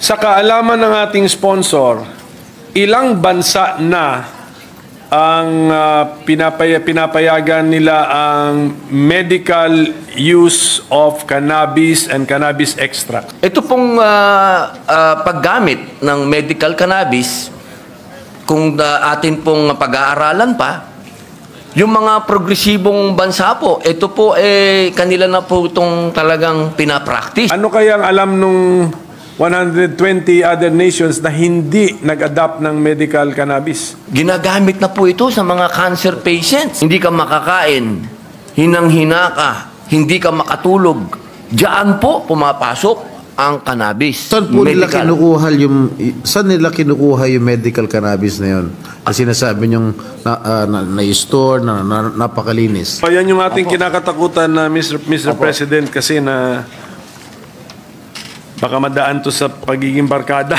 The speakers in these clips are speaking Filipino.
Sa kaalaman ng ating sponsor, ilang bansa na ang pinapayagan nila ang medical use of cannabis and cannabis extract? Ito pong paggamit ng medical cannabis, kung atin pong pag-aaralan pa, yung mga progresibong bansa po, ito po kanila na po itong talagang pinapractice. Ano kayang alam nung 120 other nations na hindi nag-adapt ng medical cannabis? Ginagamit na po ito sa mga cancer patients. Hindi ka makakain, hinang-hina ka, hindi ka makatulog. Diyan po pumapasok ang cannabis. Saan nila kinukuha yung medical cannabis na yun? Kasi sinasabi niyong na-store, napakalinis. So, yan yung ating kinakatakutan na Mr. President, kasi na baka madaan to sa pagiging barkada.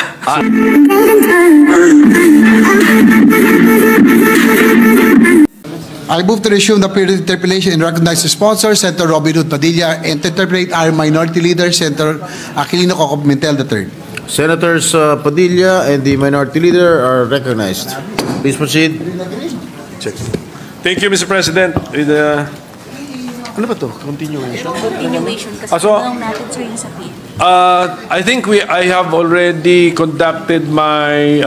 I move to resume the period of interpellation and recognize the sponsor, Senator Robin Hood Padilla, and to interpellate our minority leader, Senator Aquilino Cocopimentel III. Senators Padilla and the minority leader are recognized. Please proceed. Thank you, Mr. President. With ano ba to? Continuation? Continuation kasi So, natin sir yung sa PIN. I think I have already conducted my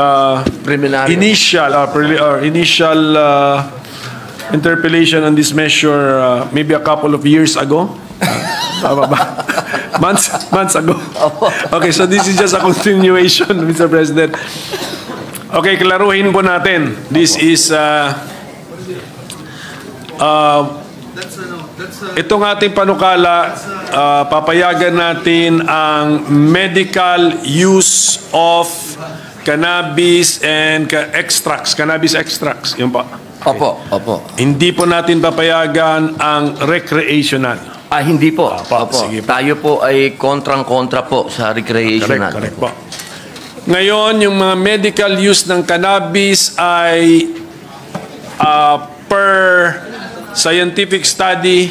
Preliminary. initial interpellation on this measure maybe a couple of years ago. months ago. Okay, so this is just a continuation, Mr. President. Okay, klaruhin po natin. This is itong ating panukala, papayagan natin ang medical use of cannabis and extracts, cannabis extracts. Yun po. Opo, opo. Hindi po natin papayagan ang recreational. Hindi po. Opo, sige po. Tayo po ay kontrang-kontra po sa recreational. Correct po. Ngayon, yung mga medical use ng cannabis ay per scientific study,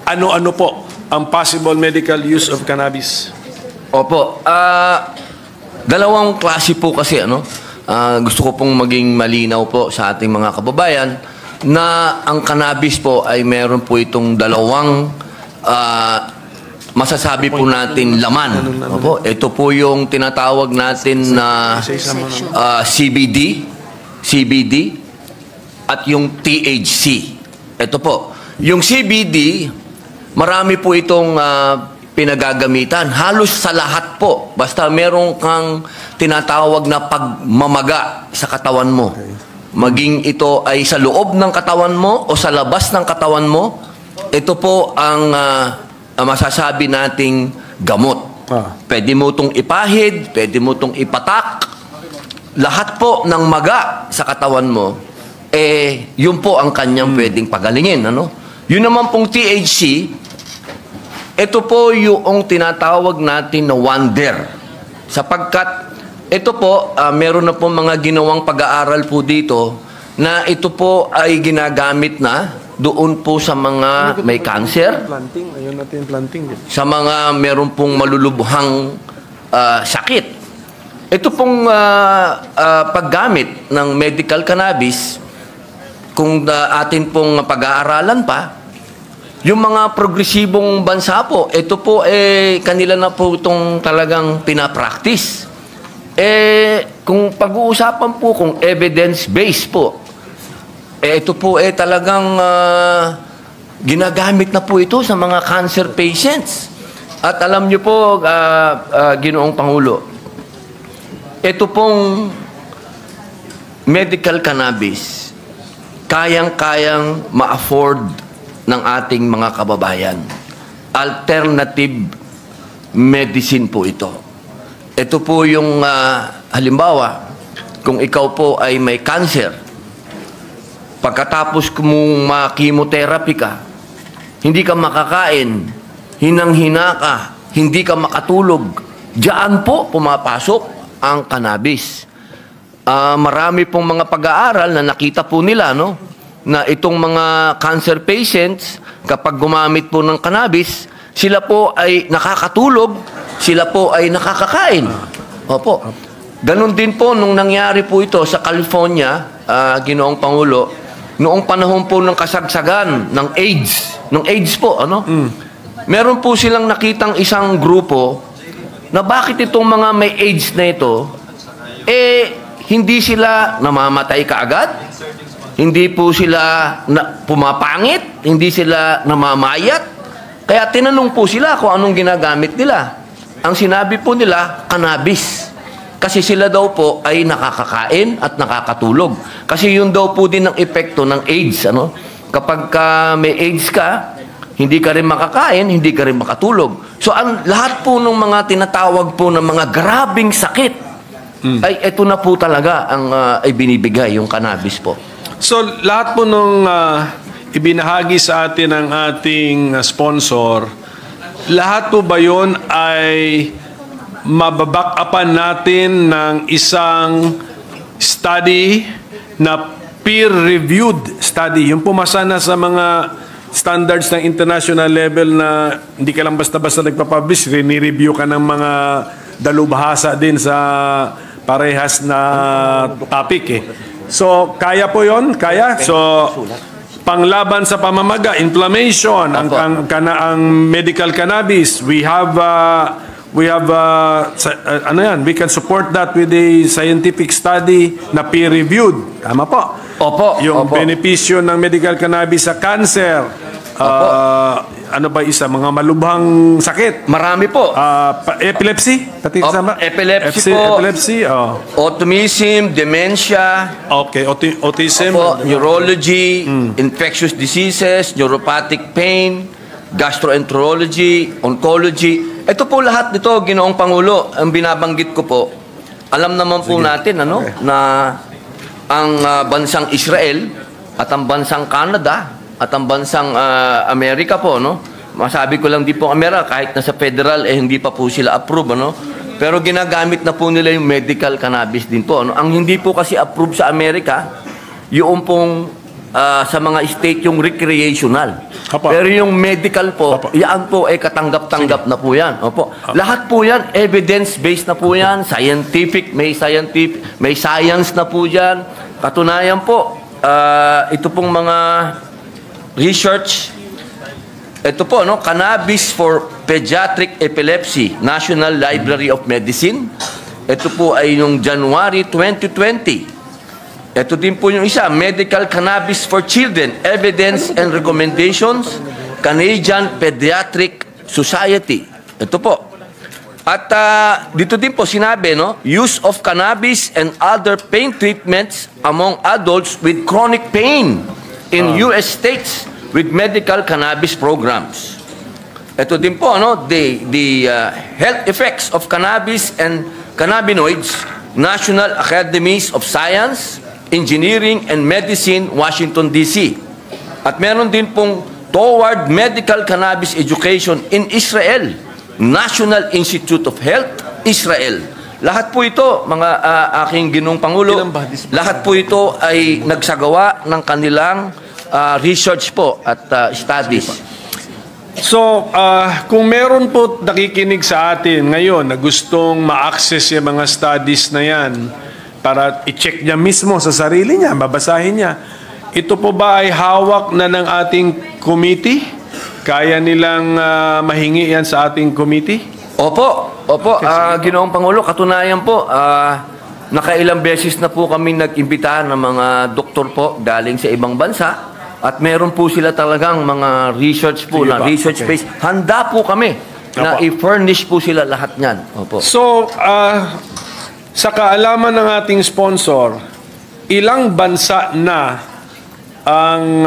ano-ano po ang possible medical use of cannabis? Opo. Dalawang klase po kasi, gusto ko pong maging malinaw po sa ating mga kababayan na ang cannabis po ay meron po itong dalawang masasabi po natin laman. Opo, ito po yung tinatawag natin na CBD at yung THC. Ito po. Yung CBD, marami po itong pinagagamitan. Halos sa lahat po. Basta meron kang tinatawag na pagmamaga sa katawan mo. Maging ito ay sa loob ng katawan mo o sa labas ng katawan mo, ito po ang masasabi nating gamot. Pwede mo itong ipahid, pwede mo itong ipatak. Lahat po ng maga sa katawan mo, yun po ang kanyang pwedeng pagalingin. Yun naman pong THC, ito po yung tinatawag natin na wonder. Sapagkat ito po, meron na po mga ginawang pag-aaral po dito na ito po ay ginagamit na doon po sa mga may cancer, sa mga meron pong malulubhang sakit. Ito pong paggamit ng medical cannabis, kung atin pong pag-aaralan pa, yung mga progresibong bansa po, ito po kanila na po itong talagang pinapractice. Kung pag-uusapan po kung evidence-based po, ito po talagang ginagamit na po ito sa mga cancer patients. At alam niyo po, Ginoong Pangulo, ito pong medical cannabis, kayang-kayang ma-afford ng ating mga kababayan. Alternative medicine po ito. Ito po yung halimbawa, kung ikaw po ay may cancer, pagkatapos mong ma-chemotherapy ka, hindi ka makakain, hinang-hina ka, hindi ka makatulog, diyan po pumapasok ang cannabis. Marami pong mga pag-aaral na nakita po nila, na itong mga cancer patients, kapag gumamit po ng cannabis, sila po ay nakakatulog, sila po ay nakakakain. Opo. Ganon din po nung nangyari po ito sa California, Ginoong Pangulo, noong panahon po ng kasagsagan ng AIDS. Ng AIDS po, ano? Meron po silang nakitang isang grupo na bakit itong mga may AIDS na ito, hindi sila namamatay kaagad, hindi po sila pumapangit, hindi sila namamayat. Kaya tinanong po sila kung anong ginagamit nila. Ang sinabi po nila, cannabis. Kasi sila daw po ay nakakakain at nakakatulog. Kasi yun daw po din ang epekto ng AIDS. Ano? Kapag may AIDS ka, hindi ka rin makakain, hindi ka rin makatulog. So lahat po ng mga tinatawag po ng mga grabing sakit, ay ito na po talaga ang ay binibigay, yung cannabis po. So, lahat po nung ibinahagi sa atin ng ating sponsor, lahat po ba yun ay mababack-upan natin ng isang study na peer-reviewed study? Yung pumasa na sa mga standards ng international level na hindi ka lang basta-basta nagpapublish, rini-review ka ng mga dalubhasa din sa parehas na topic eh. So, kaya po yon? Kaya? So, panglaban sa pamamaga, inflammation, ang medical cannabis, we can support that with a scientific study na peer-reviewed. Tama po. Opo. Yung benepisyo ng medical cannabis sa cancer, ano ba isa? Mga malubhang sakit. Marami po. Epilepsy? Pati kasama? Epilepsy po. Epilepsy, Autism, dementia. Okay, autism. Opo, neurology, infectious diseases, neuropathic pain, gastroenterology, oncology. Ito po lahat nito, Ginoong Pangulo, ang binabanggit ko po. Alam naman po natin na ang bansang Israel at ang bansang Canada at ang bansang Amerika po, no? Masabi ko lang di po Amerika, kahit nasa federal, hindi pa po sila approve, ano? Pero ginagamit na po nila yung medical cannabis din po, ano? Ang hindi po kasi approve sa Amerika, yung pong sa mga state yung recreational. Opo. Pero yung medical po, Opo. yan po ay katanggap-tanggap na po yan. Opo. Lahat po yan, evidence-based na po yan, may science na po yan. Katunayan po, ito pong mga research, ito po, no, Cannabis for Pediatric Epilepsy, National Library of Medicine. Ito po ay noong January 2020. Ito din po yung isa, Medical Cannabis for Children, Evidence and Recommendations, Canadian Pediatric Society. Ito po. At dito din po sinabi, no, use of cannabis and other pain treatments among adults with chronic pain in U.S. states with medical cannabis programs. Ito din po, no, the health effects of cannabis and cannabinoids, National Academies of Science, Engineering and Medicine, Washington, D.C. At meron din pong Toward Medical Cannabis Education in Israel, National Institute of Health, Israel. Lahat po ito, mga aking Ginoong Pangulo, lahat po ito ay nagsagawa ng kanilang research po at studies. So, kung meron po nakikinig sa atin ngayon na gustong ma-access yung mga studies na yan, para i-check niya mismo sa sarili niya, babasahin niya. Ito po ba ay hawak na ng ating committee? Kaya nilang mahingi yan sa ating committee? Opo, Ginoong Pangulo, katunayan po, nakailang beses na po kami nag-imbita ng mga doktor po galing sa ibang bansa at meron po sila talagang mga research po, na research-based. Handa po kami na i-furnish po sila lahat niyan. Opo. So, sa kaalaman ng ating sponsor, ilang bansa na ang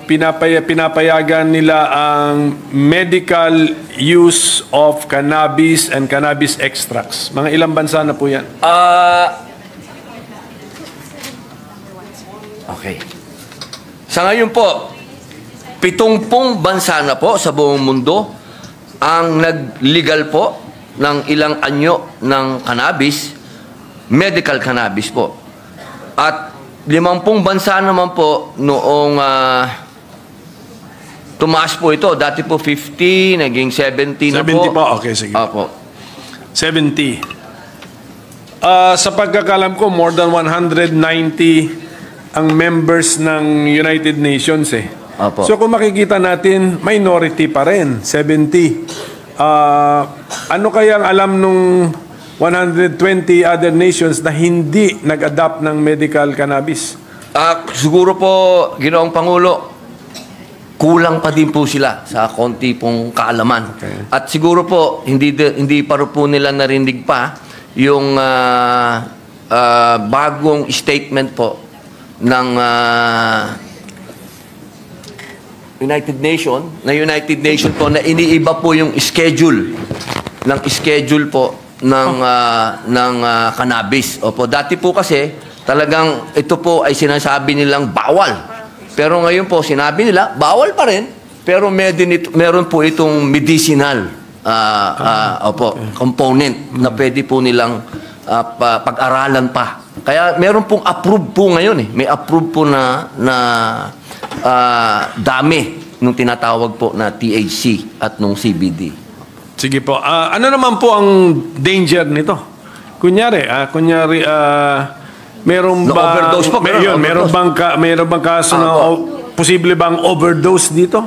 pinapayagan nila ang medical use of cannabis and cannabis extracts? Mga ilang bansa na po yan? Okay. Sa ngayon po, 70 bansa na po sa buong mundo ang nag-legal po ng ilang anyo ng cannabis, medical cannabis po. At 50 bansa naman po noong tumaas po ito. Dati po 50, naging 70 na po. 70 po? Okay, sige. Opo. 70. Sa pagkakalam ko, more than 190 ang members ng United Nations eh. Apo. So kung makikita natin, minority pa rin, 70. Ano kayang alam nung 120 other nations na hindi nag-adopt ng medical cannabis? Siguro po, Ginoong Pangulo, kulang pa din po sila sa konti pong kaalaman. Okay. At siguro po, hindi pa rin po nila narinig pa yung bagong statement po ng United Nation po na iniiba po yung schedule po ng cannabis. Opo, dati po kasi talagang ito po ay sinasabi nilang bawal. Pero ngayon po sinabi nila bawal pa rin, pero meron po itong medicinal component na pwede po nilang pag-aralan pa. Kaya meron pong approved po ngayon eh. May approved po na dami nung tinatawag po na THC at nung CBD. Sige po. Ano naman po ang danger nito? Kunyari, meron ba Na-overdose po, meron bang kaso na posible bang overdose dito?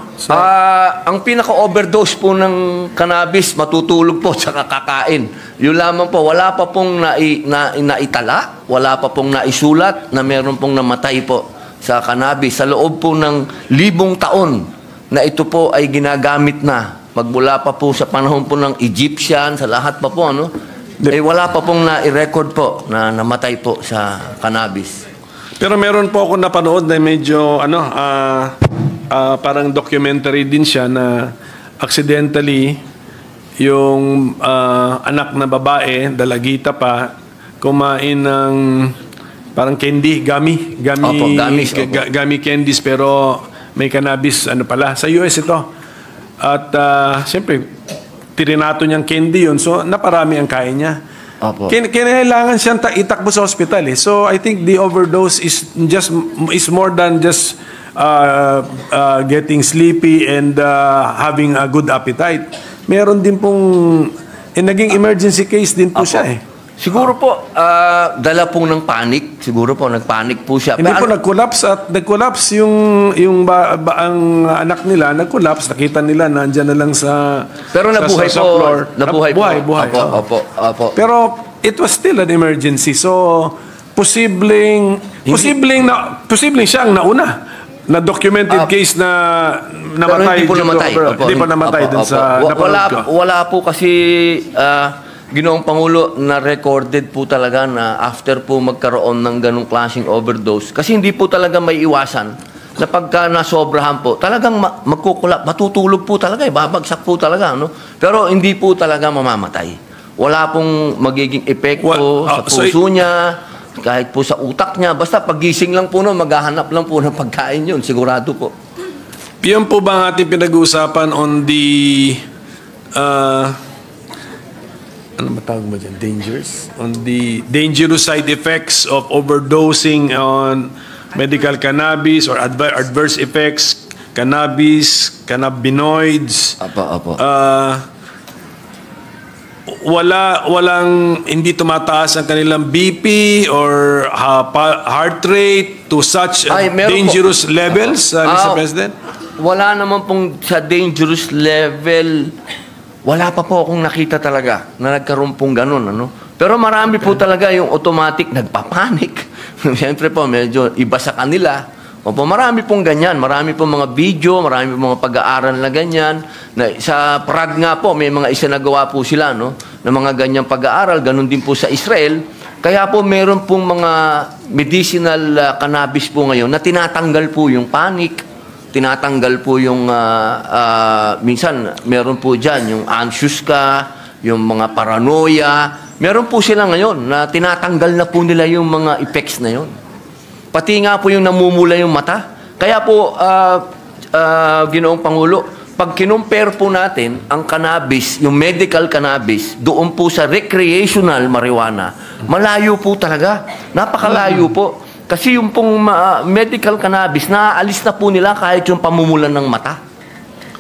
Ang pinaka-overdose po ng cannabis, matutulog po sa kakain. Yun lamang po, wala pa pong naitala, wala pa pong naisulat na meron pong namatay po sa cannabis. Sa loob po ng 1,000 taon na ito po ay ginagamit na. Magmula pa po sa panahon po ng Egyptian, sa lahat pa po, ano? Wala pa pong na-record po na namatay po sa cannabis. Pero meron po ako napanood na medyo parang documentary din siya na accidentally yung anak na babae, dalagita pa, kumain ng parang candy, gummy candies, pero may cannabis pala. Sa US ito. At siyempre, tirinato niyang candy yun. So, naparami ang kain niya. Opo. Kinailangan siyang itakbo sa hospital eh. So I think the overdose is more than just getting sleepy and having a good appetite. Meron din pong naging emergency case din po siya eh. Siguro po dala pong ng panic. Siguro po nagpanic po siya. Hindi po nag-collapse yung ang anak nila, nag-collapse, nakita nila nandiyan na lang sa pero nabuhay sa po. floor. Nabuhay. Opo. Pero it was still an emergency. So posibleng siya ang nauna na documented case na namatay. Pero hindi po namatay. Dun sa wala po kasi Ginoong Pangulo, na recorded po talaga na after po magkaroon ng ganong klaseng overdose, kasi hindi po talaga may iwasan na pagka nasobrahan po, talagang matutulog po talaga, babagsak po talaga, no? Pero hindi po talaga mamamatay. Wala pong magiging epekto sa puso niya, kahit po sa utak niya, basta pagising lang po maghahanap lang po ng pagkain yun, sigurado po. Yan po ba ang ating pinag-uusapan on the ano matawag mo dyan? Dangerous? On the dangerous side effects of overdosing on medical cannabis or adverse effects, cannabinoids. Apo. Walang hindi tumataas ang kanilang BP or heart rate to such dangerous levels, Mr. President? Wala naman pong sa dangerous level. Wala pa po akong nakita talaga na nagkaroon pong ganun, ano? Pero marami po talaga yung automatic nagpapanik. Siyempre po, medyo iba sa kanila. Opo, marami pong ganyan. Marami pong mga video, marami pong mga pag-aaral na ganyan. Na, sa Prague nga po, may mga isinagawa po sila, no? Na mga ganyang pag-aaral. Ganun din po sa Israel. Kaya po, meron pong mga medicinal cannabis po ngayon na tinatanggal po yung panic. Tinatanggal po yung minsan meron po dyan yung anxious ka, yung mga paranoia, meron po sila ngayon na tinatanggal na po nila yung mga effects na yun. Pati nga po yung namumula yung mata. Kaya po Ginoong Pangulo, pag kinumpare po natin ang cannabis, yung medical cannabis, doon po sa recreational marijuana, malayo po talaga, napakalayo po. Kasi yung pong medical cannabis, naaalis na po nila kahit yung pamumulan ng mata.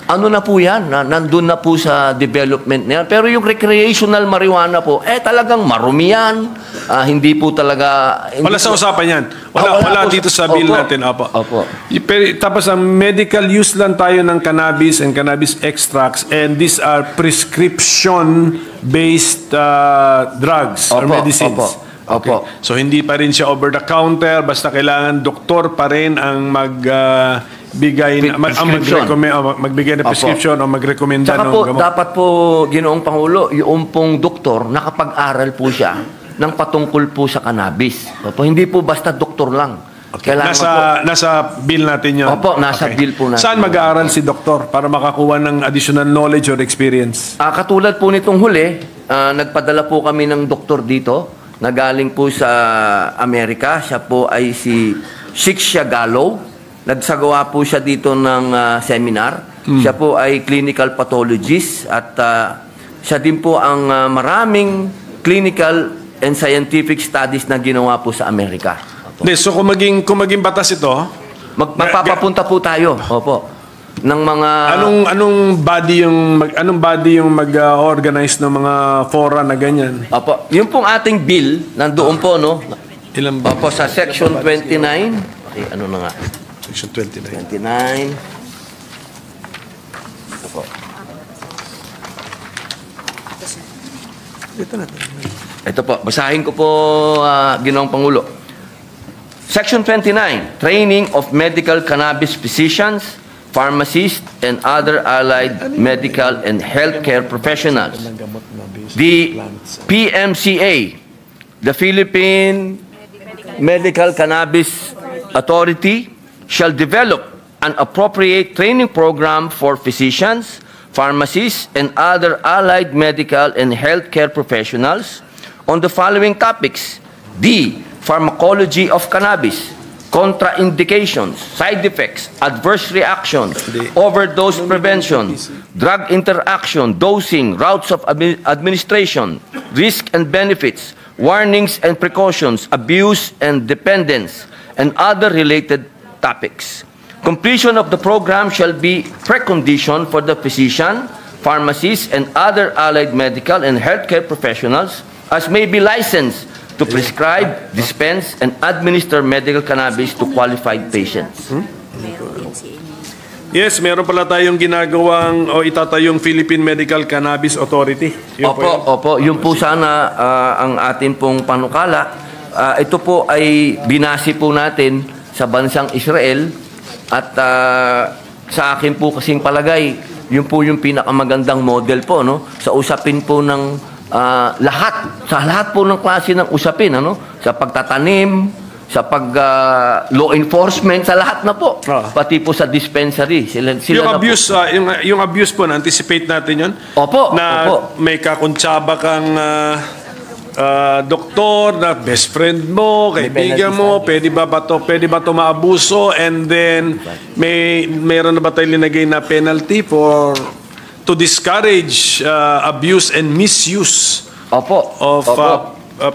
ano na po yan, nandun na po sa development na yan. Pero yung recreational marijuana po, talagang marumi yan. Hindi po talaga... Wala sa usapan yan. Wala po dito sa bill natin. Opo. Opo. Tapos ang medical use lang tayo ng cannabis and cannabis extracts, and these are prescription-based drugs or Opo, medicines. opo, opo. Okay. So hindi pa rin siya over the counter, basta kailangan doktor pa rin ang magbigay ng prescription o magrekomenda Tsaka ng po, gamot. dapat po, Ginoong Pangulo, yung pong doktor, nakapag-aral po siya ng patungkol po sa cannabis. Opo, hindi po basta doktor lang. Kailangan Nasa bill natin yun. Opo, nasa bill po natin. Saan mag-aaral si doktor para makakuha ng additional knowledge or experience? Katulad po nitong huli, nagpadala po kami ng doktor dito na galing po sa Amerika. Siya po ay si Shiksha Gallo. Nagsagawa po siya dito ng seminar. Siya po ay clinical pathologist at siya din po ang maraming clinical and scientific studies na ginawa po sa Amerika. Hindi, so kung maging batas ito, Magpapapunta po tayo. Opo. Ng mga anong body yung mag-organize ng mga fora na ganyan? Opo, yung pong ating bill nandoon po, no? Ilan ba? Opo, sa section 29. Okay, ano na nga? Section 29. 29. Opo. Ito po, basahin ko po, Ginoong Pangulo. Section 29, Training of Medical Cannabis Physicians, Pharmacists, and other allied medical and healthcare professionals. The PMCA, the Philippine Medical Cannabis Authority, shall develop an appropriate training program for physicians, pharmacists, and other allied medical and healthcare professionals on the following topics: D. Pharmacology of cannabis, contraindications, side effects, adverse reactions, overdose prevention, drug interaction, dosing, routes of administration, risk and benefits, warnings and precautions, abuse and dependence, and other related topics. Completion of the program shall be precondition for the physician, pharmacists, and other allied medical and healthcare professionals as may be licensed to prescribe, dispense, and administer medical cannabis to qualified patients. Yes, meron pala tayong ginagawang o itatayong Philippine Medical Cannabis Authority. Yun po yun. Opo, yun po sana ang atin pong panukala. Ito po ay binasi po natin sa bansang Israel at sa akin po kasing palagay, yun po yung pinakamagandang model po, no? Sa usapin po ng sa lahat po ng klase ng usapin, sa pagtatanim, sa law enforcement, sa lahat na po, pati po sa dispensary. Sila Yung na abuse, po. yung abuse po, na-anticipate natin yun? Opo, na opo. may kakuntsaba kang doktor, na best friend mo, kaibigan mo, pwede ba to maabuso, and then meron na ba tayo linagay na penalty to discourage abuse and misuse of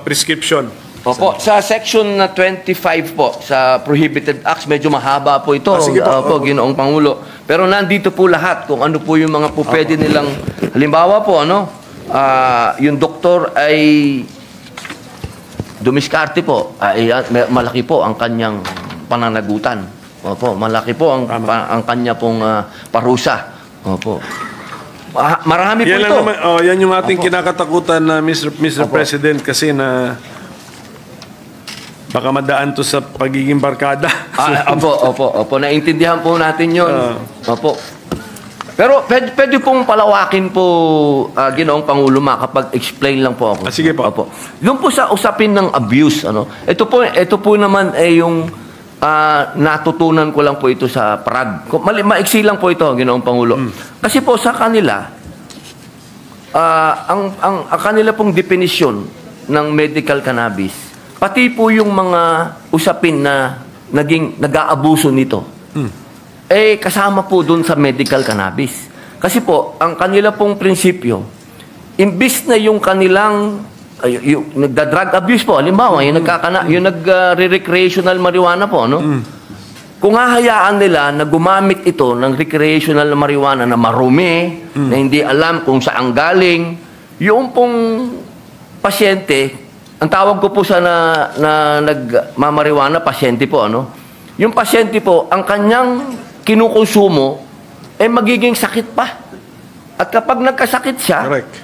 prescription? Opo, sa section 25 po, sa Prohibited Acts, medyo mahaba po ito, sige po. Ginoong Pangulo. Pero nandito po lahat kung ano po yung mga po pwede nilang, halimbawa po, yung doktor ay dumiskarte po, malaki po ang kanyang pananagutan. Opo, malaki po ang kanya pong parusa. Opo. Marami po Yan ito. lang naman, yan yung ating kinakatakutan na Mr. President, kasi na baka madaan to sa pagiging barkada. Opo. Naintindihan po natin yun. Opo. Pero pwede pong palawakin po, Ginoong Pangulo, makapag-explain lang po ako. Sige po. Opo. Yung po sa usapin ng abuse, ito po naman ay yung natutunan ko lang po ito sa Prague. Maiksi lang po ito, Ginoong Pangulo. Kasi po sa kanila, ang kanila pong definisyon ng medical cannabis, pati po yung mga usapin na nag-aabuso nito, kasama po dun sa medical cannabis. Kasi po, ang kanila pong prinsipyo, imbis na yung kanilang yung nagda-drug abuse po, halimbawa, yung nag-recreational marijuana po, kung hahayaan nila na gumamit ito ng recreational na marijuana na marumi, na hindi alam kung saan galing, yung pong pasyente, ang tawag ko po sa na nagmamarijuana, pasyente po, ano? Yung pasyente po, ang kanyang kinukonsumo, magiging sakit pa. At kapag nagkasakit siya, Correct.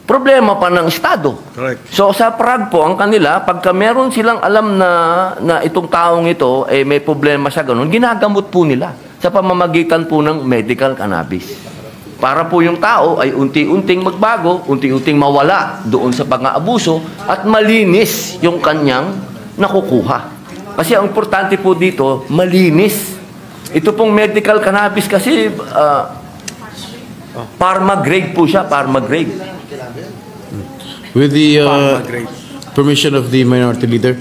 problema pa ng Estado. Correct. So sa Prague po, ang kanila, pagka meron silang alam na itong taong ito, may problema siya ganun, ginagamot po nila sa pamamagitan po ng medical cannabis. Para po yung tao ay unti-unting magbago, unti-unting mawala doon sa pang-aabuso at malinis yung kanyang nakukuha. Kasi ang importante po dito, malinis. Ito pong medical cannabis kasi pharma grade po siya, pharma grade. With the Grade. permission of the Minority Leader,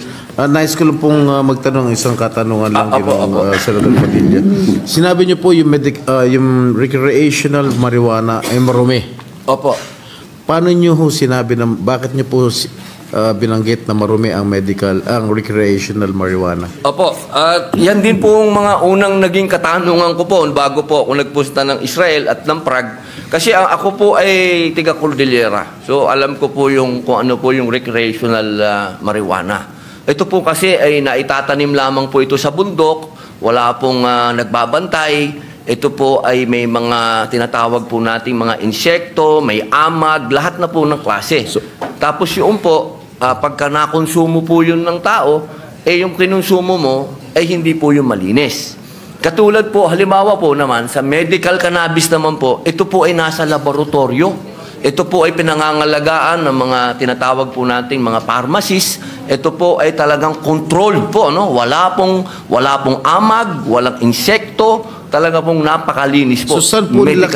nais ko lang pong magtanong isang katanungan lang Apo, apo. Senator Padilla. Sinabi niyo po yung recreational marijuana ay marumi. Opo. Paano niyo ho sinabi na bakit niyo po binanggit na marumi ang recreational marijuana? Opo, at yan din po ang mga unang naging katanungan ko po bago po ako nagpunta ng Israel at ng Prague. Kasi ako po ay tiga Cordillera. So alam ko po kung ano po yung recreational marijuana. Ito po kasi ay naitatanim lamang po ito sa bundok, wala pong nagbabantay. Ito po ay may mga tinatawag po nating mga insekto, may amag, lahat na po ng klase. Tapos yung po, pagka nakonsumo po yun ng tao, yung kinonsumo mo ay hindi po yung malinis. Katulad po, halimbawa po naman, sa medical cannabis naman po, ito po ay nasa laboratorio. Ito po ay pinangangalagaan ng mga tinatawag po nating mga pharmacies. Ito po ay talagang controlled po, no? Wala pong amag, walang insekto, talaga pong napakalinis po. So saan nila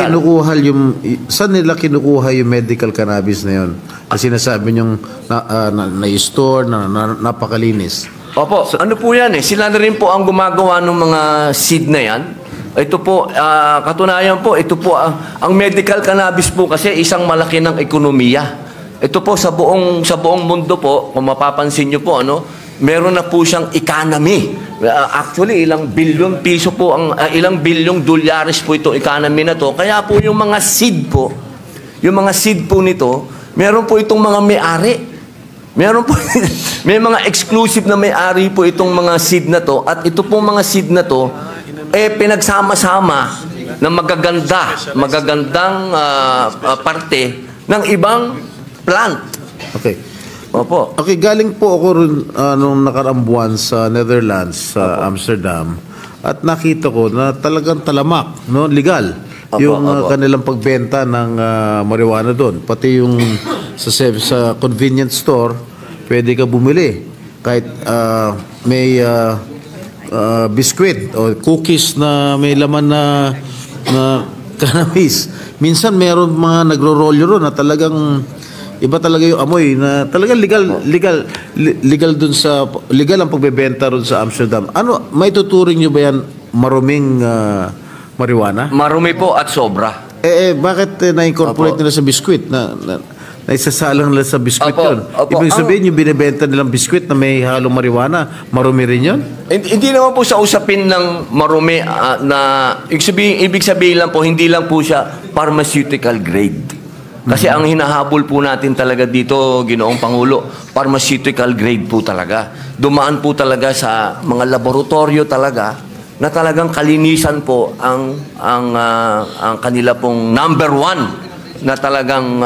kinukuha yung medical cannabis na yun? Kasi sinasabi niyong na-store, napakalinis. Opo, ano po yan Sila na rin po ang gumagawa ng mga seed na yan. Ito po, katunayan po, ito po, ang medical cannabis po kasi isang malaki ng ekonomiya. Ito po sa buong mundo po, kung mapapansin niyo po, meron na po siyang economy. Actually, ilang bilyong piso po, ilang bilyong dolyares po itong economy na to. Kaya po yung mga seed po nito, meron po itong mga may-ari. Meron po, may mga exclusive na may-ari po itong mga seed na to. At ito pong mga seed na to, pinagsama-sama na magagandang parte ng ibang plant. Okay. Opo. Okay, galing po ako rin nung nakaraang buwan sa Netherlands, sa Amsterdam, at nakita ko na talagang talamak, legal. Yung kanilang pagbenta ng marijuana doon. Pati yung sa convenience store, pwede ka bumili. Kahit may biskwit o cookies na may laman na cannabis. Minsan meron mga nagro-rolyo ron na talagang iba talaga yung amoy na talagang legal ang pagbebenta ron sa Amsterdam. May tuturing niyo ba yan maruming marijuana? Marumi po at sobra. Bakit na-incorporate nila sa biskwit na isasalang nila sa biskwit yun? Ibig sabihin yung binibenta nilang biskwit na may halong marijuana, marumi rin yun? Hindi naman po sa usapin ng marumi na ibig sabihin lang po, hindi lang po siya pharmaceutical grade. Kasi ang hinahabol po natin talaga dito, Ginoong Pangulo, pharmaceutical grade po talaga. Dumaan po talaga sa mga laboratorio talaga na talagang kalinisan po ang kanila pong number one na talagang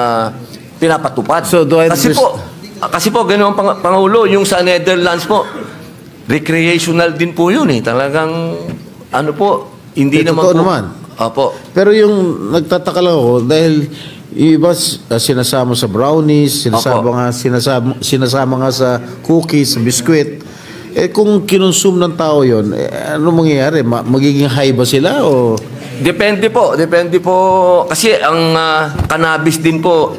pinapatupad. So, kasi po, Ginoong Pangulo, yung sa Netherlands po, recreational din po yun Talagang, hindi naman po. naman. Opo. Pero yung nagtataka lang ako, dahil iba sinasama sa brownies, sinasama nga sa cookies, sa biskwit. Kung kinonsume ng tao yon, ano mangyayari? Magiging high ba sila o? Depende po. Kasi ang cannabis din po,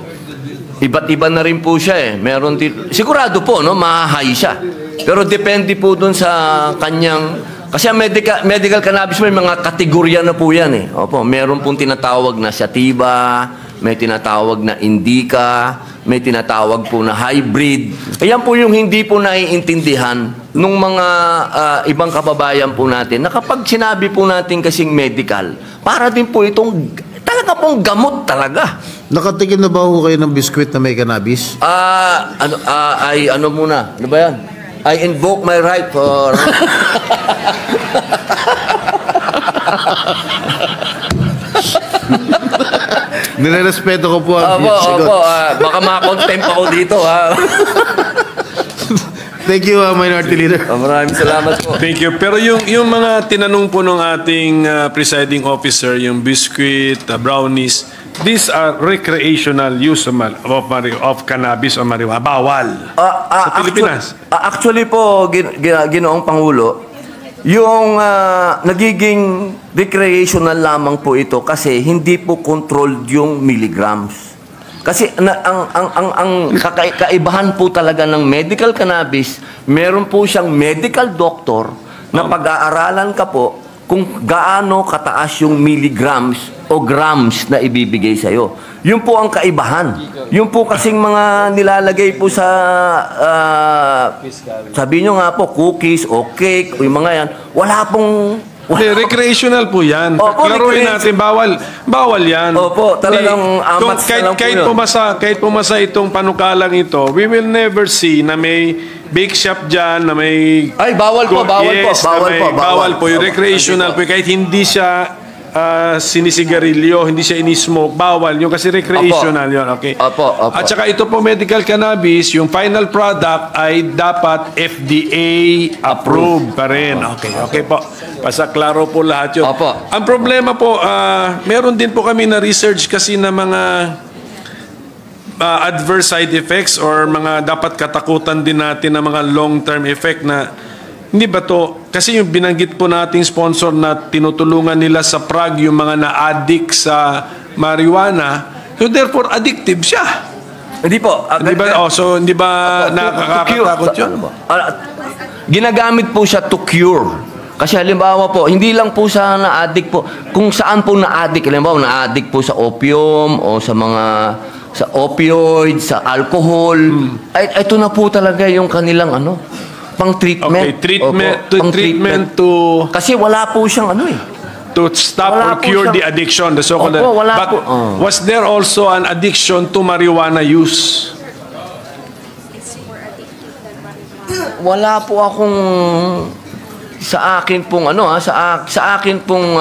iba't iba na rin po siya Meron sigurado po, ma-high siya. Pero depende po dun sa kanyang, kasi ang medical cannabis may mga kategorya na po yan Opo, meron pong tinatawag na sativa, may tinatawag na indica, may tinatawag po na hybrid. Ayan po yung hindi po naiintindihan nung mga ibang kababayan po natin na kapag sinabi po natin kasing medical, para din po itong talaga pong gamot talaga. Nakatikim na ba ho kayo ng biskwit na may cannabis? Ano muna? Ano ba yan? I invoke my right for... Nirerespeto ko po ang Opo, sagot. baka makakontempt ako dito, ha? Thank you, Minority Leader. Maraming salamat po. Thank you. Pero yung mga tinanong po ng ating presiding officer, yung biscuit, brownies, these are recreational use of cannabis o marijuana. Bawal. Sa Pilipinas. Actually po, Ginoong Pangulo, yung nagiging recreational lamang po ito kasi hindi po controlled yung milligrams. Kasi ang kaibahan po talaga ng medical cannabis, meron po siyang medical doctor na pag-aaralan ka po kung gaano kataas yung milligrams o grams na ibibigay sa'yo. Yun po ang kaibahan. Yun po kasing mga nilalagay po sa, sabi nyo nga po, cookies o cake o yung mga yan, wala pong... Recreational po yan. Opo, Klaruhin natin, bawal yan. Opo, talagang amats na lang po yun. Kahit pumasa itong panukalang ito, we will never see na may bake shop dyan, na may... Ay, bawal po. Bawal po. Yung recreational po, kahit hindi siya sinisigarilyo, hindi siya ini-smoke, bawal yun kasi recreational yun, okay? Opo. At saka ito po medical cannabis, yung final product ay dapat FDA approved pa rin. Okay po. Pasaklaro po lahat yun. Opo. Ang problema po, meron din po kami na research kasi na mga adverse side effects or mga dapat katakutan din natin na mga long-term effect na hindi ba to? Kasi yung binanggit po nating sponsor na tinutulungan nila sa Prague yung mga na-addict sa marijuana, so therefore addictive siya. Hindi po. Hindi ba? So hindi ba nakakatakot yun? Ginagamit po siya to cure. Kasi halimbawa po, hindi lang po sa na-addict po, kung saan po na-addict, halimbawa na-addict po sa opium o sa mga sa opioid, sa alcohol, ay ito na po talaga yung kanilang pang-treatment. Okay, Opo, treatment to... Kasi wala po siyang To stop Wala or po cure siyang- the addiction, the so-called... Opo, wala But po. was there also an addiction to marijuana use? It's more addictive than marijuana. Wala po akong sa akin pong sa akin pong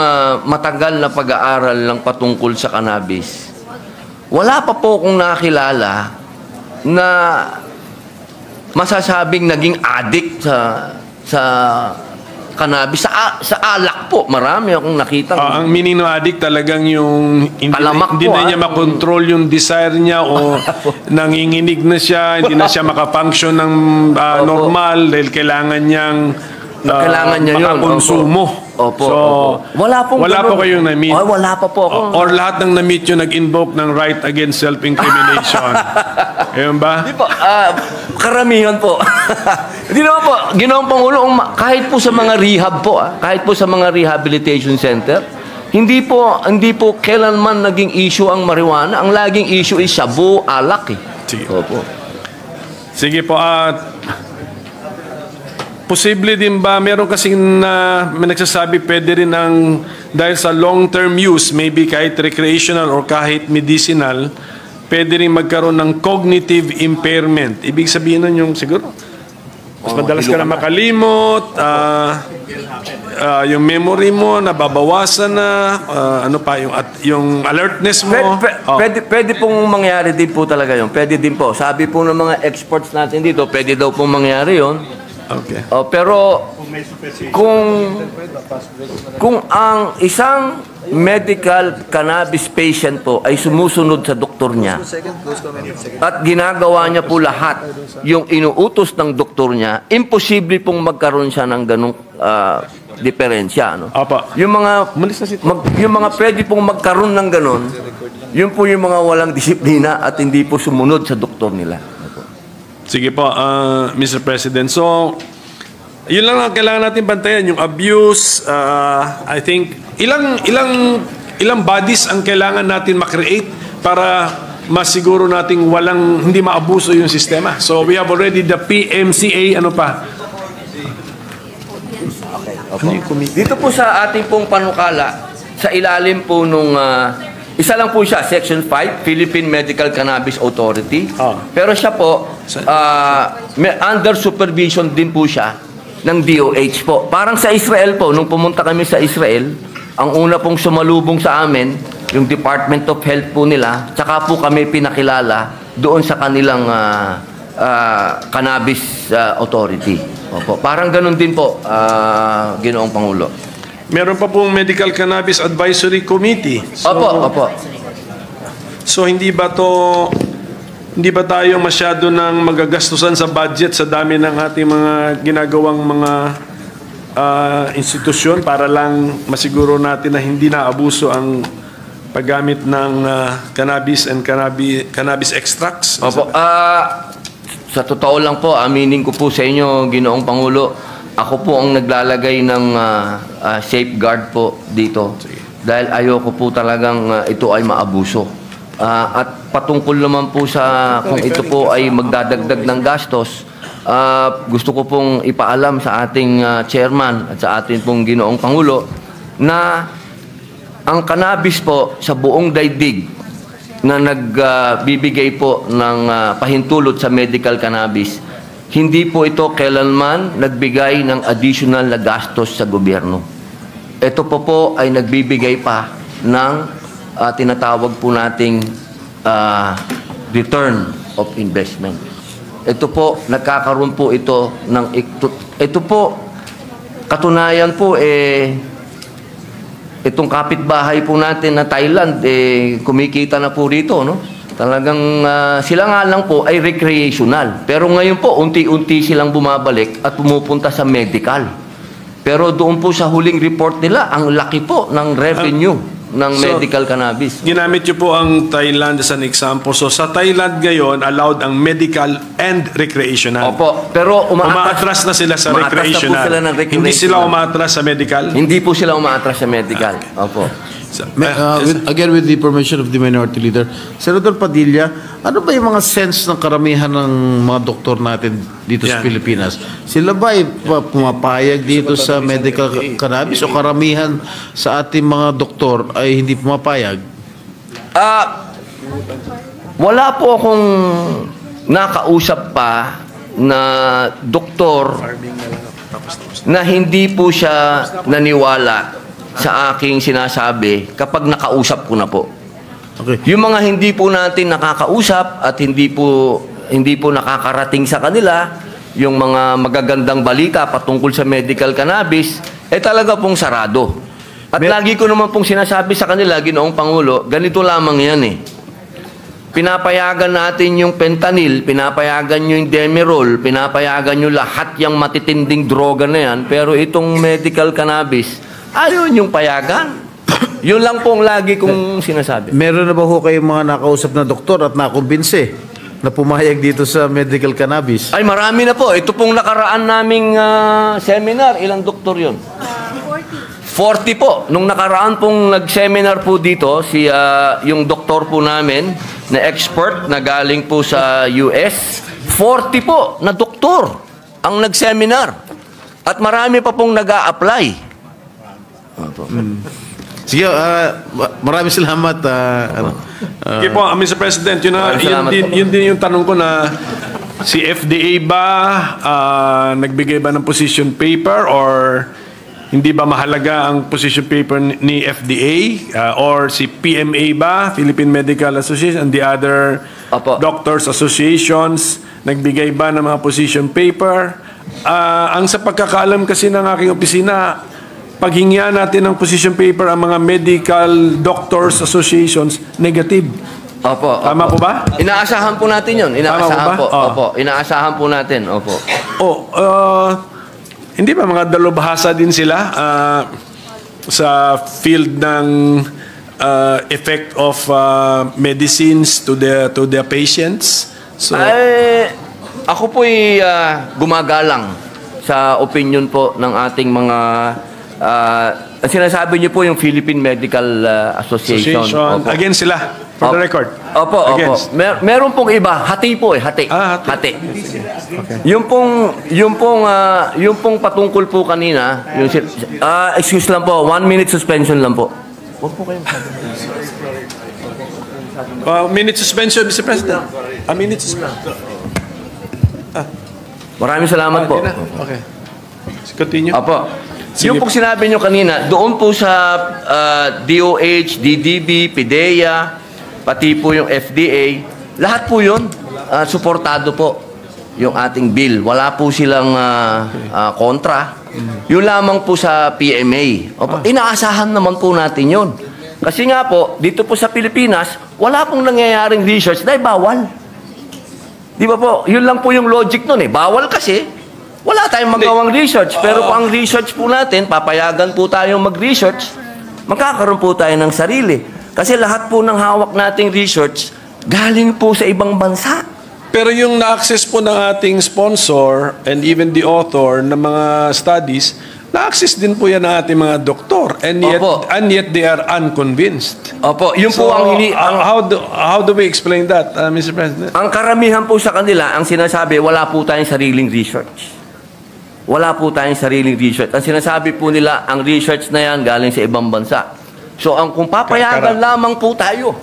matagal na pag-aaral ng patungkol sa cannabis. Wala pa po akong nakilala na masasabing naging addict sa cannabis. Sa alak po, marami akong nakita. Ang meaning ng addict talagang yung hindi Talamak po, na niya makontrol yung desire niya o nanginginig na siya, hindi na siya makafunction ng normal dahil kailangan niyang niya yun. makakonsumo. Opo. So, wala po kayong na-meet. Ay, wala pa po ako. Or lahat ng na-meet yung nag-invoke ng right against self-incrimination. Ayun ba? Hindi po, karamihan po. Hindi naman po, Ginoong Pangulo, kahit po sa mga rehab po, kahit po sa mga rehabilitation center, hindi po kailanman naging issue ang marijuana. Ang laging issue is shabu, alak eh. Sige. Opo. Sige po, posible din ba, meron kasing may nagsasabi pwede rin dahil sa long-term use, maybe kahit recreational or kahit medicinal, pwede rin magkaroon ng cognitive impairment. Ibig sabihin nun yung siguro, mas madalas ka na makalimot, yung memory mo, nababawasan na, yung alertness mo. Pwede pong mangyari din po talaga yun. Pwede din po. Sabi po ng mga experts natin dito, pwede daw pong mangyari yun. Okay. Pero kung ang isang medical cannabis patient po ay sumusunod sa doktor niya at ginagawa niya po lahat yung inuutos ng doktor niya, imposible pong magkaroon siya ng ganung diferensya. Apa. Yung mga pwede pong magkaroon ng ganun, yun po yung mga walang disiplina at hindi po sumunod sa doktor nila. Sige po, Mr. President. So, yun lang ang kailangan natin bantayan, yung abuse. I think, ilang bodies ang kailangan natin makreate para masiguro nating hindi maabuso yung sistema. So we have already the PMCA, ano pa? Dito po sa ating pong panukala, sa ilalim po nung, isa lang po siya, Section 5, Philippine Medical Cannabis Authority. Pero siya po, under supervision din po siya ng DOH po. Parang sa Israel po, nung pumunta kami sa Israel, ang una pong sumalubong sa amin, yung Department of Health po nila, tsaka po kami pinakilala doon sa kanilang Cannabis Authority. Opo. Parang ganun din po, Ginoong Pangulo. Meron pa pong Medical Cannabis Advisory Committee. So, Opo. So hindi ba tayo masyado nang magagastusan sa budget sa dami ng ating mga ginagawang mga institusyon para lang masiguro natin na hindi na abuso ang paggamit ng cannabis and cannabis extracts? Opo. Sa totoo lang po, aminin ko po sa inyo, Ginoong Pangulo, ako po ang naglalagay ng safeguard po dito. Dahil ayoko po talagang ito ay maabuso. At patungkol naman po sa kung ito po ay magdadagdag ng gastos, gusto ko pong ipaalam sa ating chairman at sa ating pong Ginoong Pangulo na ang cannabis po sa buong daigdig na nagbibigay po ng pahintulot sa medical cannabis, hindi po ito kailanman nagbigay ng additional na gastos sa gobyerno. Ito po ay nagbibigay pa ng tinatawag po nating return of investment. Ito po, nagkakaroon po ito ng... Ito po, katunayan po, itong kapitbahay po natin na Thailand, kumikita na po rito, no? Talagang sila nga lang po ay recreational. Pero ngayon po, unti-unti silang bumabalik at pumupunta sa medical. Pero doon po sa huling report nila, ang laki po ng revenue ng medical cannabis. Ginamit niyo po ang Thailand as an example. So sa Thailand ngayon, allowed ang medical and recreational. Opo, pero umaatras na sila sa recreational. Sila ng recreational. Hindi sila umaatras sa medical? Hindi po sila umaatras sa medical. Opo. Again, with the permission of the Minority Leader, Senator Padilla, ano ba yung mga sense ng karamihan ng mga doktor natin dito sa Pilipinas? Sila ba ay pumapayag dito sa medical cannabis o karamihan sa ating mga doktor ay hindi pumapayag? Wala po akong nakausap pa na doktor na hindi po siya naniwala sa aking sinasabi kapag nakausap ko na po. Okay. Yung mga hindi po natin nakakausap at hindi po nakakarating sa kanila, yung mga magagandang balita patungkol sa medical cannabis, talaga pong sarado. At lagi ko naman pong sinasabi sa kanila, Ginoong Pangulo, ganito lamang yan Pinapayagan natin yung fentanyl, pinapayagan nyo yung Demerol, pinapayagan nyo lahat yung matitinding droga na yan, pero itong medical cannabis, ayaw yung payagan. Yun lang pong lagi kong sinasabi. Meron na ba ho kayong mga nakausap na doktor at nakumbinse na pumayag dito sa medical cannabis? Ay, marami na po. Ito pong nakaraan naming seminar, ilang doktor yun? 40 po. Nung nakaraan pong nag-seminar po dito, yung doktor po namin na expert na galing po sa US, 40 po na doktor ang nag-seminar. At marami pa pong nag-a-apply. Sige, maraming salamat. Okay po, Mr. President, yun din yung tanong ko na si FDA ba nagbigay ba ng position paper or hindi ba mahalaga ang position paper ni FDA or si PMA ba, Philippine Medical Association, and the other doctors associations nagbigay ba ng mga position paper? Ang sa pagkakaalam kasi ng aking opisina, paghingian natin ng position paper ang mga medical doctors associations, negative. Opo. Tama po ba? Inaasahan po natin yun. Inaasahan po. Opo. Inaasahan po natin. Opo. Hindi ba mga dalubhasa din sila sa field ng effect of medicines to the patients? So, ako po'y gumagalang sa opinion po ng ating mga sinasabi niyo po yung Philippine Medical Association. Against sila? For the record. Opo, opo. Against. Meron pong iba, hati po eh, hati. Hati. Yung pong patungkol po kanina, excuse lang po, 1 minute suspension lang po. Minute suspension, Mr. President. A minute suspension. Maraming salamat po. Okay. Continue. Opo. Sige Yung pong sinabi nyo kanina, doon po sa DOH, DDB, PIDEA, pati po yung FDA, lahat po yun, suportado po yung ating bill. Wala po silang kontra. Yung lamang po sa PMA. Opo, inaasahan naman po natin yun. Kasi nga po, dito po sa Pilipinas, wala pong nangyayaring research dahil bawal. Di ba po? Yun lang po yung logic nun eh. Bawal kasi, wala tayong magawang research. Pero kung ang research po natin, papayagan po tayong mag-research, magkakaroon po tayo ng sarili. Kasi lahat po ng hawak nating research, galing po sa ibang bansa. Pero yung na-access po ng ating sponsor and even the author ng mga studies, na-access din po yan ng ating mga doktor. And yet they are unconvinced. Opo, yun So, po ang how do we explain that, Mr. President? Ang karamihan po sa kanila, ang sinasabi, wala po tayong sariling research. Wala po tayong sariling research. Ang sinasabi po nila, ang research na yan galing sa ibang bansa. So, kung papayagan lamang po tayo.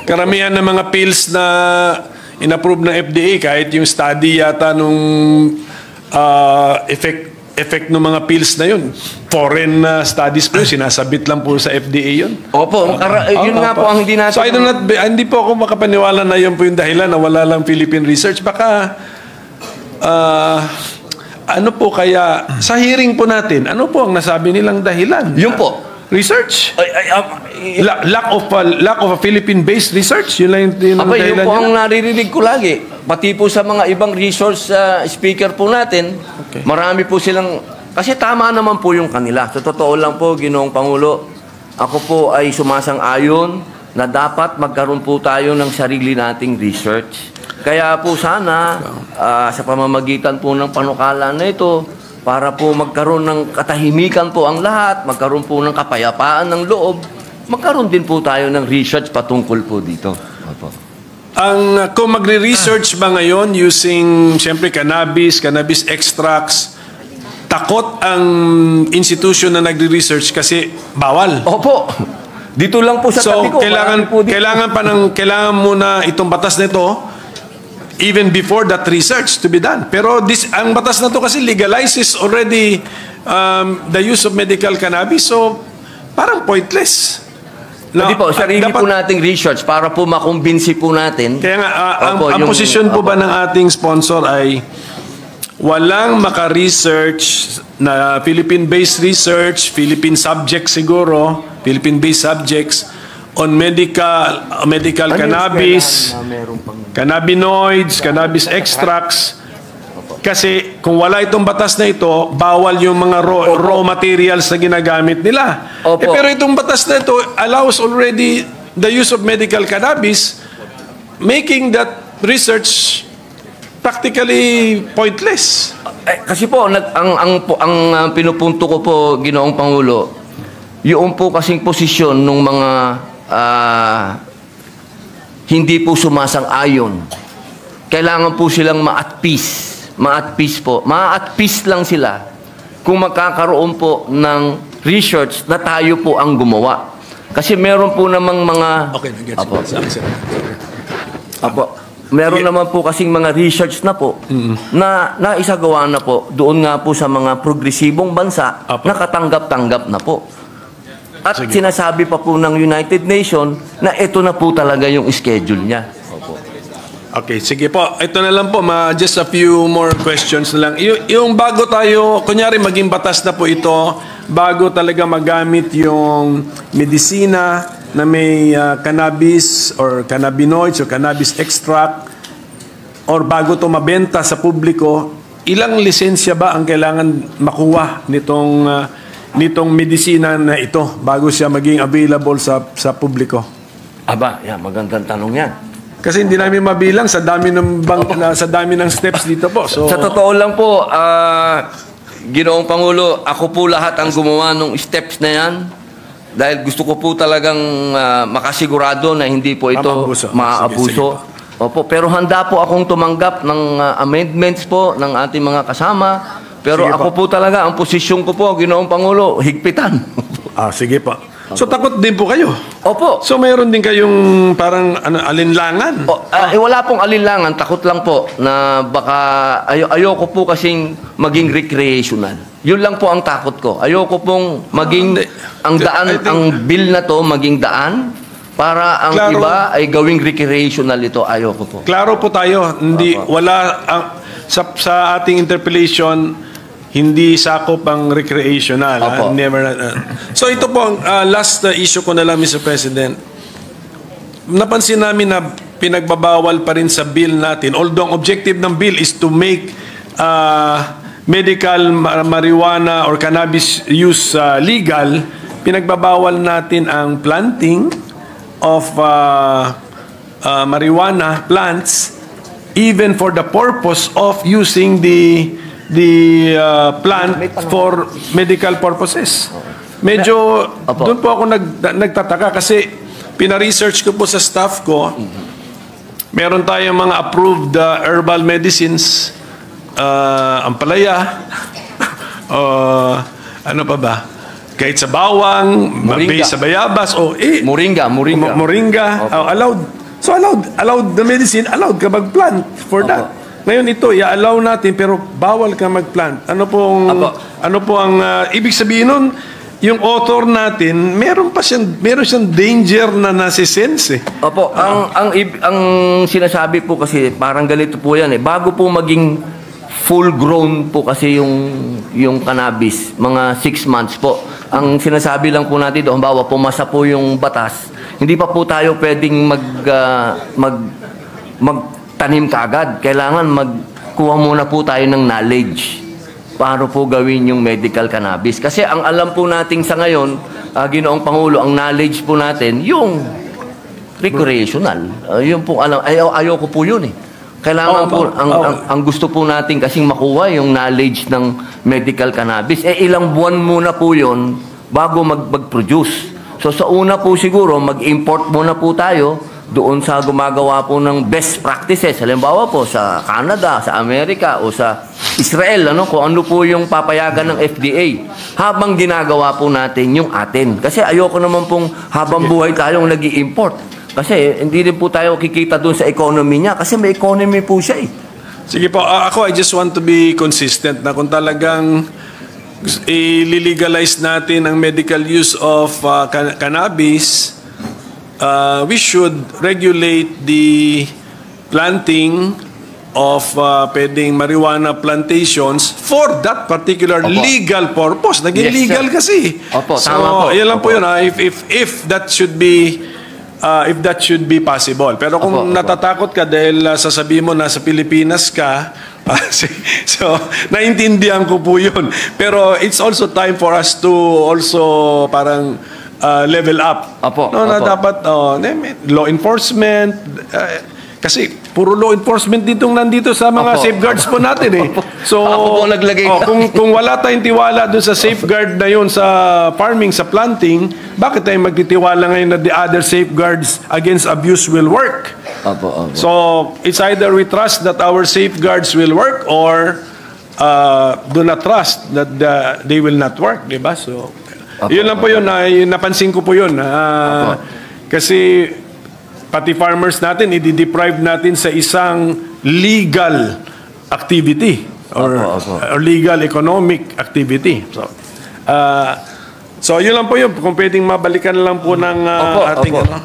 Karamihan ng mga pills na inapprove ng FDA, kahit yung study yata nung effect ng mga pills na yun, foreign studies po yun, sinasabit lang po sa FDA yun. Opo, yun nga po ang hindi natin. So hindi po ako makapaniwala na yun po yung dahilan na wala lang Philippine research. Baka ano po kaya sa hearing po natin, ano po ang nasabi nilang dahilan? Yun po. Research? Lack of a Philippine-based research? Yun lang yung dahilan yun po nila? ang naririnig ko lagi. Pati po sa mga ibang resource speaker po natin, marami po silang, kasi tama naman po yung kanila. Sa totoo lang po, Ginoong Pangulo, ako po ay sumasang-ayon na dapat magkaroon po tayo ng sarili nating research. Kaya po sana, sa pamamagitan po ng panukala na ito, para po magkaroon ng katahimikan po ang lahat, magkaroon po ng kapayapaan ng loob, magkaroon din po tayo ng research patungkol po dito. Opo. Kung magre-research ba ngayon using, siyempre, cannabis extracts, takot ang institution na nagre-research kasi bawal. Opo. Dito lang po sa So, tabi ko. kailangan muna itong batas nito even before that research to be done. Pero ang batas na to kasi legalizes already the use of medical cannabis. So, parang pointless. Hindi po, sarili po nating research para po makumbinsi po natin. Kaya nga, ang posisyon po ba ng ating sponsor ay walang maka-research na Philippine-based research, Philippine subjects siguro, Philippine-based subjects on medical cannabis, cannabinoids, cannabis extracts. Kasi kung wala itong batas na ito, bawal yung mga raw materials na ginagamit nila. Pero itong batas na ito allows already the use of medical cannabis, making that research practically pointless. Kasi po, ang pinupunto ko po, Ginoong Pangulo, yung po kasing posisyon ng mga hindi po sumasang-ayon. Kailangan po silang ma-at peace. Ma-at peace po. Ma-at peace lang sila kung magkakaroon po ng research na tayo po ang gumawa. Kasi meron po namang mga... Okay, Meron naman po kasing mga research na po na naisagawa na po doon nga po sa mga progresibong bansa na katanggap-tanggap na po. At sinasabi pa po ng United Nations na ito na po talaga yung schedule niya. Okay, sige po. Ito na lang po, just a few more questions na lang. Yung bago tayo, kunyari maging batas na po ito, bago talaga magamit yung medisina na may cannabis or cannabinoids or cannabis extract, or bago to mabenta sa publiko, ilang lisensya ba ang kailangan makuha nitong medisina na ito bago siya maging available sa publiko? Magandang tanong yan. Kasi hindi namin mabilang sa dami ng steps dito po. So, sa totoo lang po, Ginoong Pangulo, ako po lahat ang gumawa ng steps na yan. Dahil gusto ko po talagang makasigurado na hindi po ito Maabuso. maaabuso. Opo, pero handa po akong tumanggap ng amendments po ng ating mga kasama. Pero Sige ako po talaga, ang posisyon ko po, Ginoong Pangulo, higpitan. Sige pa. So takot din po kayo. Opo. So mayroon din kayong parang alinlangan. Wala pong alinlangan, takot lang po na baka ayoko po kasing maging recreational. Yun lang po ang takot ko. Ayoko pong maging ang daan, I think- ang bill na to maging daan para ang Klaro. iba ay gawing recreational ito. Ayoko po. Klaro po tayo, hindi wala sa ating interpellation hindi sakop ang recreational. Opo. Never. So ito po ang last issue ko na lang, Mr. President. Napansin namin na pinagbabawal pa rin sa bill natin. Although ang objective ng bill is to make medical marijuana or cannabis use legal, pinagbabawal natin ang planting of marijuana plants even for the purpose of using the plant for medical purposes. Medyo Opo. doon po ako nagtataka kasi pina-research ko po sa staff ko. Meron tayong mga approved herbal medicines, ampalaya, ano pa ba? Kahit sa bawang, Moringa. based sa bayabas, Moringa. moringa, allowed. So allowed the medicine, allowed ka mag-plant for that. Ngayon ito, i-allow natin pero bawal ka mag-plant. Ano po ang ibig sabihin nun? Yung author natin, meron siyang danger na nasisense. Opo, ang sinasabi po kasi parang ganito po yan bago po maging full grown po kasi yung cannabis, mga 6 months po. Ang sinasabi lang po natin doon, halimbawa pumasa po yung batas, hindi pa po tayo pwedeng magtanim kaagad. Kailangan magkuha muna po tayo ng knowledge para po gawin yung medical cannabis. Kasi ang alam po natin sa ngayon, Ginoong Pangulo, ang knowledge po natin, yung recreational. Yung po alam, ayoko po yun Kailangan po, ang gusto po natin kasing makuha yung knowledge ng medical cannabis. Ilang buwan muna po yun bago mag-produce. So sa una po siguro, mag-import muna po tayo doon sa gumagawa po ng best practices. Halimbawa po sa Canada, sa Amerika, o sa Israel, kung ano po yung papayagan ng FDA. Habang ginagawa po natin yung atin. Kasi ayoko naman pong habang buhay tayong nag-i-import. Kasi hindi din po tayo kikita doon sa economy niya. Kasi may economy po siya Sige po, ako I just want to be consistent na kung talagang i-legalize natin ang medical use of cannabis, we should regulate the planting of pwedeng marijuana plantations for that particular Opo. legal purpose. Naging Yes, legal sir. kasi. Opo, So, tama po. yan lang po Opo. yun. If that should be possible. Pero kung Opo, opo. natatakot ka dahil sasabihin mo nasa Pilipinas ka, so naintindihan ko po yun. Pero it's also time for us to also parang level up. Opo, Na opo. dapat law enforcement, kasi puro law enforcement ditong nandito sa mga Opo. safeguards po natin So Ako po naglagay. kung wala tayong tiwala doon sa safeguard na yun sa farming, sa planting, bakit tayo magtitiwala ngayon na the other safeguards against abuse will work? Opo. So it's either we trust that our safeguards will work or do not trust that they will not work, di ba? So yun lang po yun, napansin ko po yun. Kasi pati farmers natin, i-deprive natin sa isang legal activity or legal economic activity. So yun lang po yun. Kung pwedeng mabalikan lang po ng ating Opo. ano.